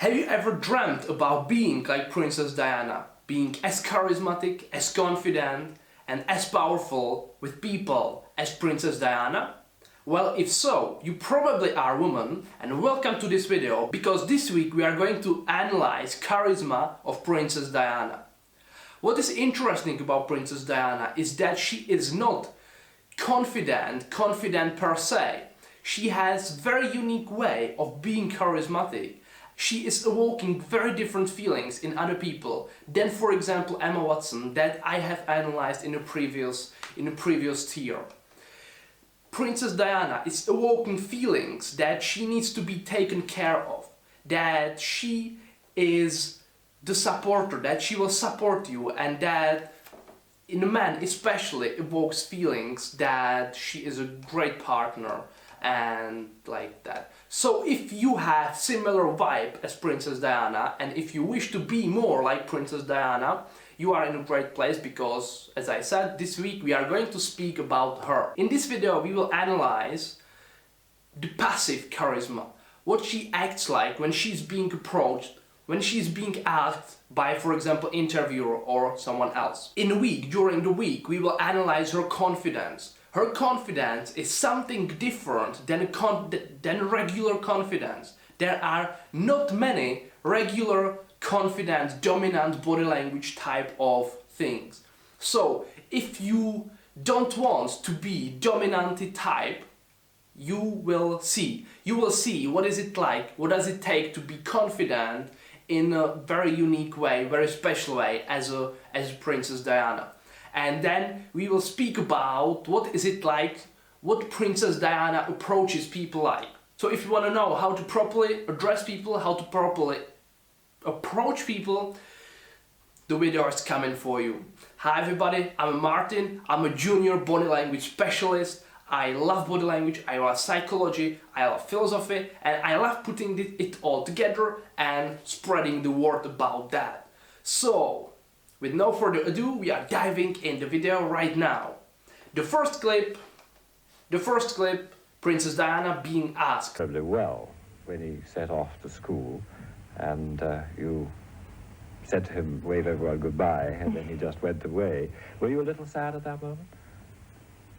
Have you ever dreamt about being like Princess Diana? Being as charismatic, as confident, and as powerful with people as Princess Diana? Well, if so, you probably are a woman, and welcome to this video, because this week we are going to analyze charisma of Princess Diana. What is interesting about Princess Diana is that she is not confident per se. She has very unique way of being charismatic. She is evoking very different feelings in other people than, for example, Emma Watson, that I have analyzed in a previous tier. Princess Diana is evoking feelings that she needs to be taken care of, that she is the supporter, that she will support you, and that in a man especially evokes feelings that she is a great partner and like that. So if you have similar vibe as Princess Diana, and if you wish to be more like Princess Diana, you are in a great place, because, as I said, this week we are going to speak about her. In this video we will analyze the passive charisma, what she acts like when she's being approached, when she's being asked by, for example, interviewer or someone else. During the week, we will analyze her confidence. Her confidence is something different than regular confidence. There are not many regular confidence, dominant body language type of things. So, if you don't want to be dominant type, you will see what is it like, what does it take to be confident in a very unique way, very special way as a Princess Diana. And then we will speak about what is it like, what Princess Diana approaches people like. So if you want to know how to properly address people, how to properly approach people, the video is coming for you. Hi everybody, I'm Martin, I'm a junior body language specialist. I love body language, I love psychology, I love philosophy, and I love putting it all together and spreading the word about that. So, with no further ado, we are diving in the video right now. The first clip, Princess Diana being asked. Incredibly well when he set off to school, and you said to him, wave everyone goodbye, and then he just went away. Were you a little sad at that moment?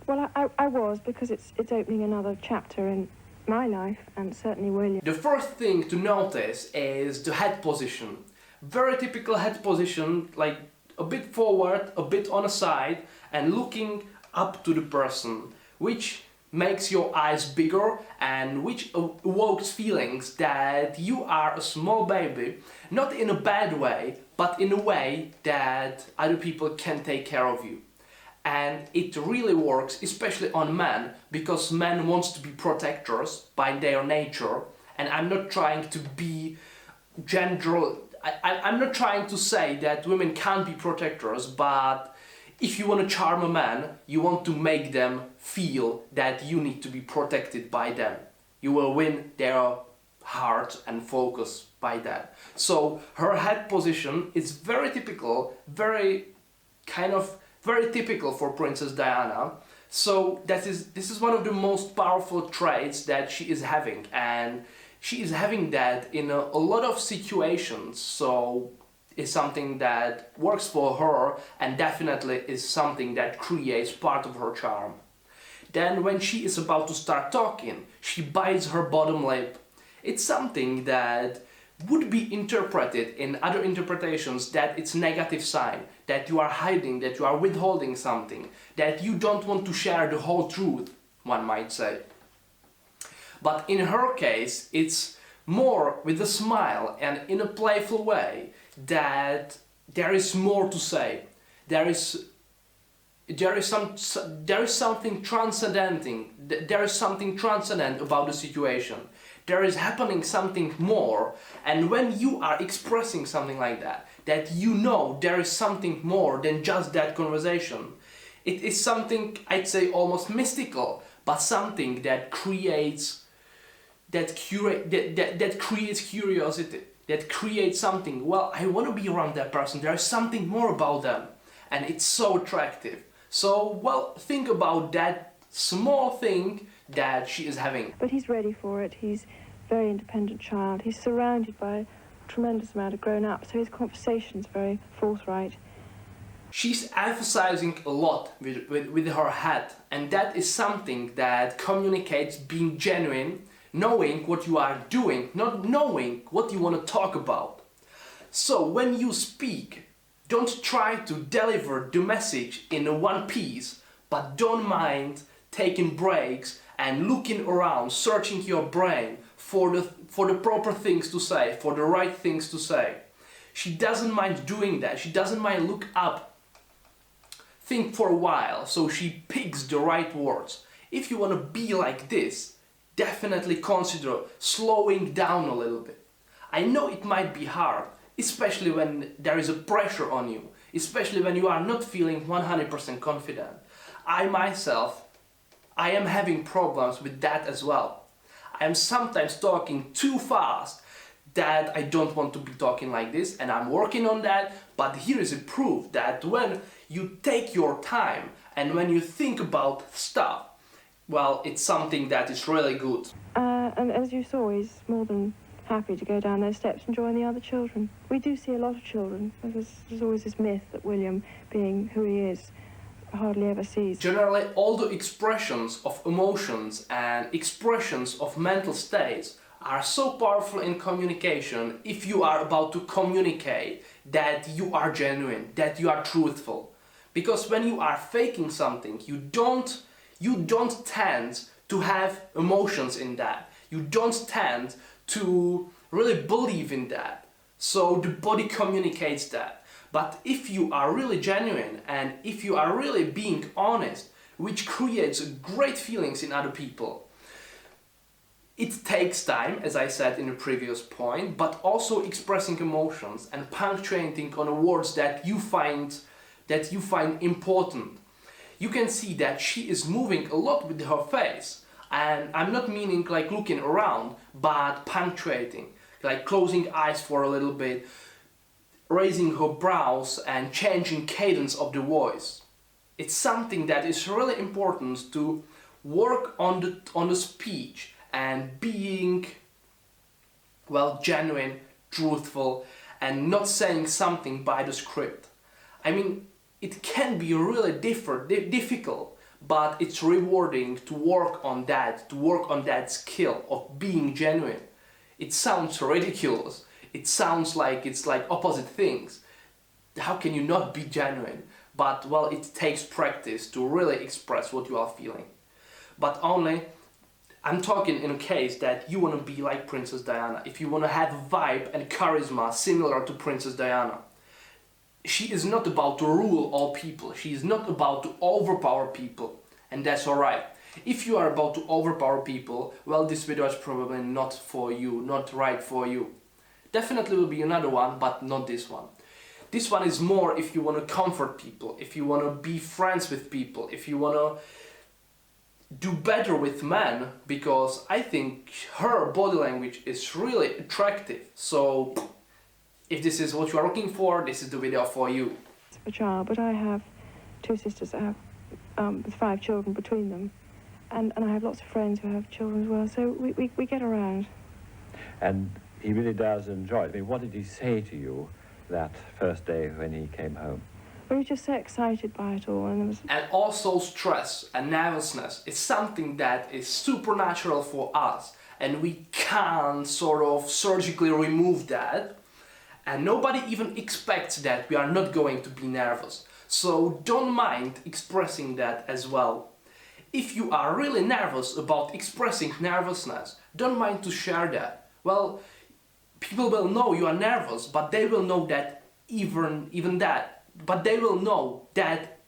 Well, I was, because it's opening another chapter in my life, and certainly William. The first thing to notice is the head position. Very typical head position, like a bit forward, a bit on the side, and looking up to the person, which makes your eyes bigger and which evokes feelings that you are a small baby, not in a bad way, but in a way that other people can take care of you. And it really works, especially on men, because men want to be protectors by their nature. And I'm not trying to be general. I'm not trying to say that women can't be protectors, but if you want to charm a man, you want to make them feel that you need to be protected by them. You will win their heart and focus by that. So her head position is very typical, very typical for Princess Diana. So this is one of the most powerful traits that she is having, and she is having that in a lot of situations. So it's something that works for her, and definitely is something that creates part of her charm. Then when she is about to start talking, she bites her bottom lip. It's something that would be interpreted in other interpretations that it's negative sign, that you are hiding, that you are withholding something, that you don't want to share the whole truth, one might say. But in her case, it's more with a smile and in a playful way that there is more to say. There is something transcendent. There is something transcendent about the situation. There is happening something more, and when you are expressing something like that you know there is something more than just that conversation. It is something, I'd say, almost mystical, but something that creates curiosity, that creates something. Well, I want to be around that person. There is something more about them, and it's so attractive. So, well, think about that small thing that she is having. But he's ready for it. He's a very independent child. He's surrounded by tremendous amount of grown up, so his conversation's very forthright. She's emphasizing a lot with her head, and that is something that communicates being genuine, knowing what you are doing, not knowing what you want to talk about. So when you speak, don't try to deliver the message in one piece, but don't mind taking breaks and looking around, searching your brain for the proper things to say, for the right things to say. She doesn't mind doing that. She doesn't mind look up, think for a while, so she picks the right words. If you want to be like this, definitely consider slowing down a little bit. I know it might be hard, especially when there is a pressure on you, especially when you are not feeling 100% confident. I myself, I am having problems with that as well. I am sometimes talking too fast that I don't want to be talking like this, and I'm working on that, but here is a proof that when you take your time and when you think about stuff, well, it's something that is really good. And as you saw, he's more than happy to go down those steps and join the other children. We do see a lot of children. There's always this myth that William, being who he is, hardly ever sees. Generally, all the expressions of emotions and expressions of mental states are so powerful in communication if you are about to communicate that you are genuine, that you are truthful. Because when you are faking something, you don't tend to have emotions in that. You don't tend to really believe in that. So the body communicates that. But if you are really genuine and if you are really being honest, which creates great feelings in other people, it takes time, as I said in the previous point, but also expressing emotions and punctuating on the words that you find important. You can see that she is moving a lot with her face, and I'm not meaning like looking around, but punctuating, like closing eyes for a little bit, raising her brows and changing cadence of the voice. It's something that is really important to work on the speech and being, well, genuine, truthful, and not saying something by the script. I mean, it can be really difficult, but it's rewarding to work on that skill of being genuine. It sounds ridiculous. It sounds like it's like opposite things. How can you not be genuine? But, well, it takes practice to really express what you are feeling. But only, I'm talking in a case that you want to be like Princess Diana. If you want to have a vibe and charisma similar to Princess Diana. She is not about to rule all people. She is not about to overpower people. And that's alright. If you are about to overpower people, well, this video is probably not for you, not right for you. Definitely will be another one, but not this one. This one is more if you want to comfort people, if you want to be friends with people, if you want to do better with men, because I think her body language is really attractive. So if this is what you are looking for, this is the video for you. A child, but I have two sisters that have 5 children between them, and I have lots of friends who have children as well, so we get around. And he really does enjoy it. I mean, what did he say to you that first day when he came home? We were just so excited by it all, and there was... And also stress and nervousness is something that is supernatural for us, and we can't sort of surgically remove that, and nobody even expects that we are not going to be nervous. So don't mind expressing that as well. If you are really nervous about expressing nervousness, don't mind to share that. Well, people will know you are nervous, but they will know that even that. But they will know that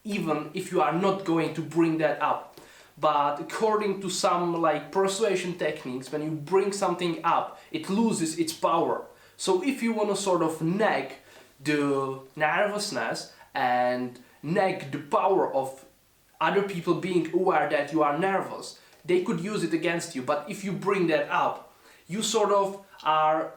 even if you are not going to bring that up. But according to some like persuasion techniques, when you bring something up, it loses its power. So if you want to sort of nag the nervousness and nag the power of other people being aware that you are nervous, they could use it against you. But if you bring that up, you sort of are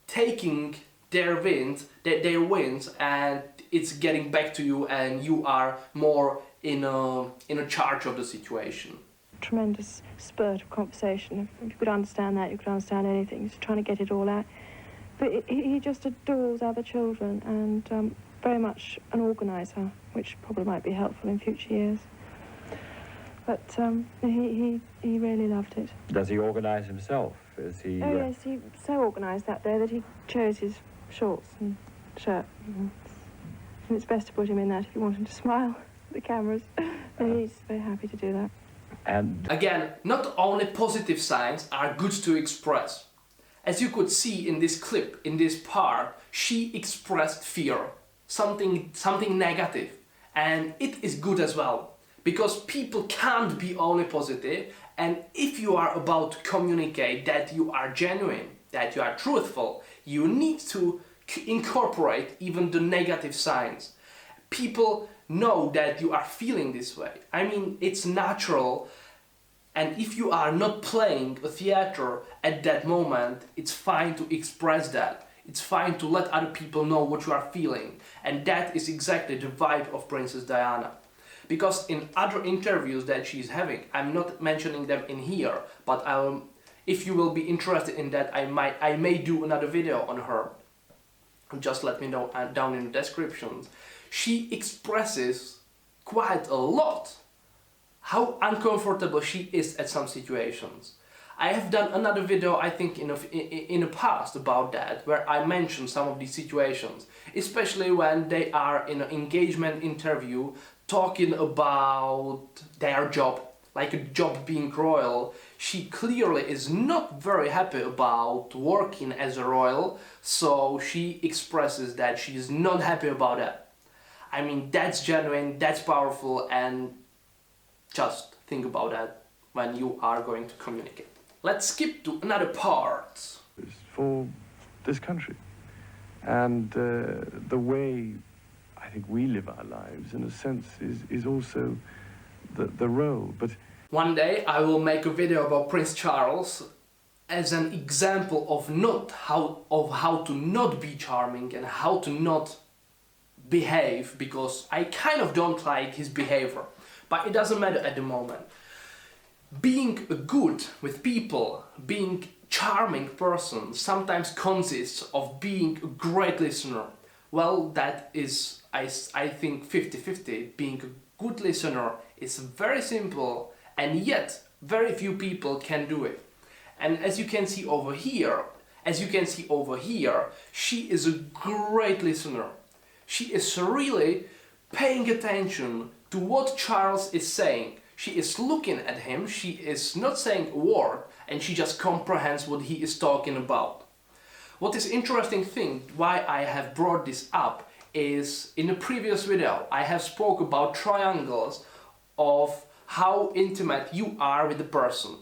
taking their wins, and it's getting back to you, and you are more in a charge of the situation. Tremendous spurt of conversation. If you could understand that, you could understand anything. Just trying to get it all out. But he just adores other children and very much an organiser, which probably might be helpful in future years. But he really loved it. Does he organise himself? Is he? Oh yes, he so organised that day that he chose his shorts and shirt. And it's best to put him in that if you want him to smile at the cameras. And he's very happy to do that. And Again, not only positive signs are good to express. As you could see in this clip, in this part, she expressed fear, something negative, and it is good as well, because people can't be only positive, and if you are about to communicate that you are genuine, that you are truthful, you need to incorporate even the negative signs. People know that you are feeling this way. I mean, it's natural. And if you are not playing a theater at that moment, it's fine to express that. It's fine to let other people know what you are feeling. And that is exactly the vibe of Princess Diana. Because in other interviews that she's having, I'm not mentioning them in here, but if you will be interested in that, I may do another video on her. Just let me know down in the description. She expresses quite a lot how uncomfortable she is at some situations. I have done another video, I think, in the past about that, where I mentioned some of these situations, especially when they are in an engagement interview talking about their job, like a job being royal. She clearly is not very happy about working as a royal, so she expresses that she is not happy about that. I mean, that's genuine, that's powerful, and just think about that when you are going to communicate. Let's skip to another part. For this country. And the way I think we live our lives, in a sense, is also the role. But one day I will make a video about Prince Charles as an example of how to not be charming and how to not behave, because I kind of don't like his behavior. But it doesn't matter at the moment. Being good with people, being charming person sometimes consists of being a great listener. Well, that is, I think, 50-50. Being a good listener is very simple, and yet very few people can do it. And as you can see over here, she is a great listener. She is really paying attention to what Charles is saying. She is looking at him, she is not saying a word, and she just comprehends what he is talking about. What is interesting thing, why I have brought this up, is in the previous video I have spoke about triangles of how intimate you are with the person.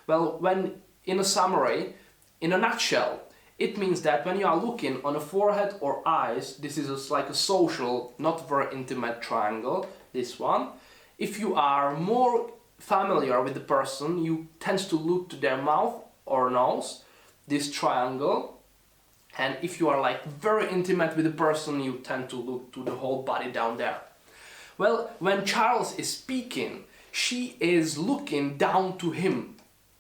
Well, when in a summary, in a nutshell, it means that when you are looking on a forehead or eyes, this is like a social, not very intimate triangle, this one. If you are more familiar with the person, you tend to look to their mouth or nose, this triangle. And if you are like very intimate with the person, you tend to look to the whole body down there. Well, when Charles is speaking, she is looking down to him.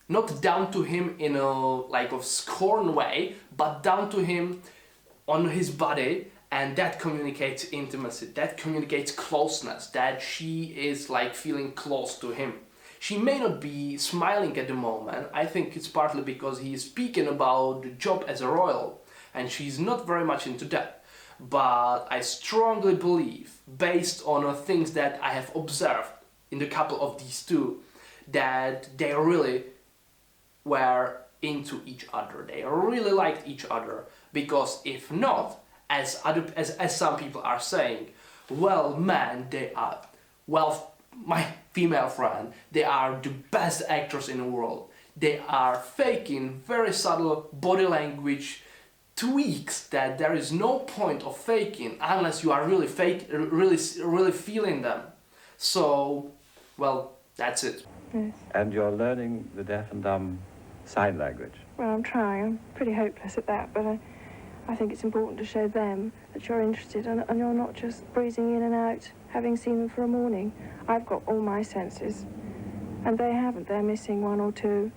Not down to him in a scorn way, but down to him on his body, and that communicates intimacy, that communicates closeness, that she is like feeling close to him. She may not be smiling at the moment. I think it's partly because he is speaking about the job as a royal, and she's not very much into that. But I strongly believe, based on things that I have observed in the couple of these two, that they really were into each other. They really liked each other, because if not, as some people are saying, well, man, they are, well, my female friend, they are the best actors in the world. They are faking very subtle body language tweaks that there is no point of faking unless you are really really feeling them. So, well, that's it. Yes. And you're learning the deaf and dumb sign language. Well, I'm trying. I'm pretty hopeless at that, but I think it's important to show them that you're interested and you're not just breezing in and out, having seen them for a morning. I've got all my senses, and they haven't. They're missing one or two,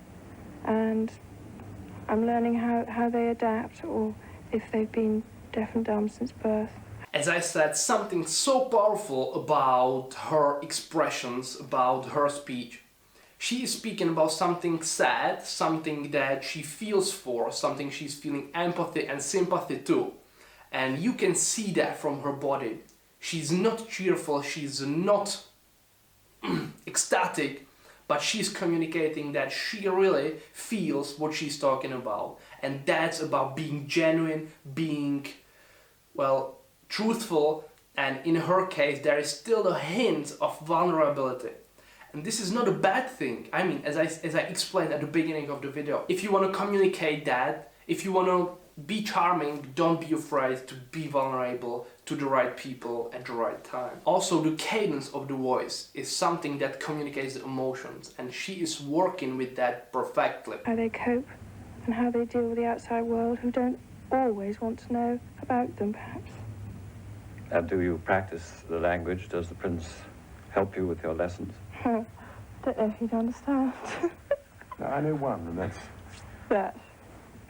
and I'm learning how they adapt, or if they've been deaf and dumb since birth. As I said, something so powerful about her expressions, about her speech. She is speaking about something sad, something that she feels for, something she's feeling empathy and sympathy to. And you can see that from her body. She's not cheerful, she's not ecstatic, but she's communicating that she really feels what she's talking about. And that's about being genuine, being, well, truthful, and in her case there is still a hint of vulnerability. And this is not a bad thing. I mean, as I explained at the beginning of the video, if you want to communicate that, if you want to be charming, don't be afraid to be vulnerable to the right people at the right time. Also, the cadence of the voice is something that communicates the emotions, and she is working with that perfectly. How they cope and how they deal with the outside world who don't always want to know about them, perhaps. And do you practice the language? Does the prince help you with your lessons? Don't know if you'd understand. Now, I know one, and that's That.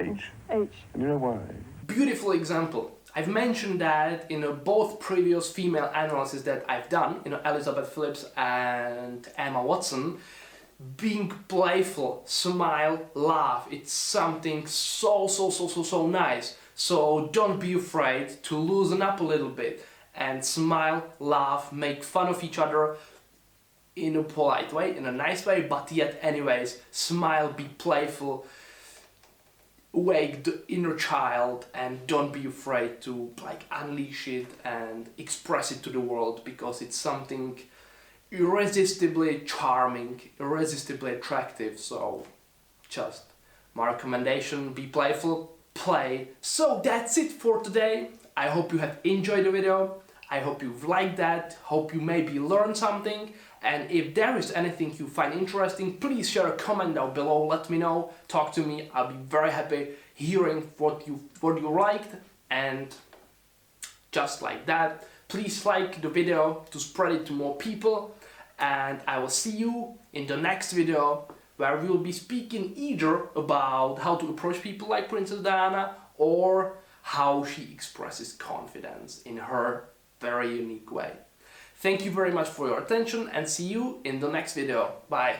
H. H. And you know why? Beautiful example. I've mentioned that in both previous female analyses that I've done, Elizabeth Phillips and Emma Watson. Being playful, smile, laugh, it's something so nice. So don't be afraid to loosen up a little bit and smile, laugh, make fun of each other in a polite way, in a nice way, but yet anyways, smile, be playful, wake the inner child, and don't be afraid to unleash it and express it to the world, because it's something irresistibly charming, irresistibly attractive. So just my recommendation, be playful, play. So that's it for today. I hope you have enjoyed the video. I hope you've liked that, hope you maybe learned something, and if there is anything you find interesting, please share a comment down below, let me know, talk to me. I'll be very happy hearing what you liked. And just like that, please like the video to spread it to more people, and I will see you in the next video, where we will be speaking either about how to approach people like Princess Diana, or how she expresses confidence in her very unique way. Thank you very much for your attention, and see you in the next video. Bye!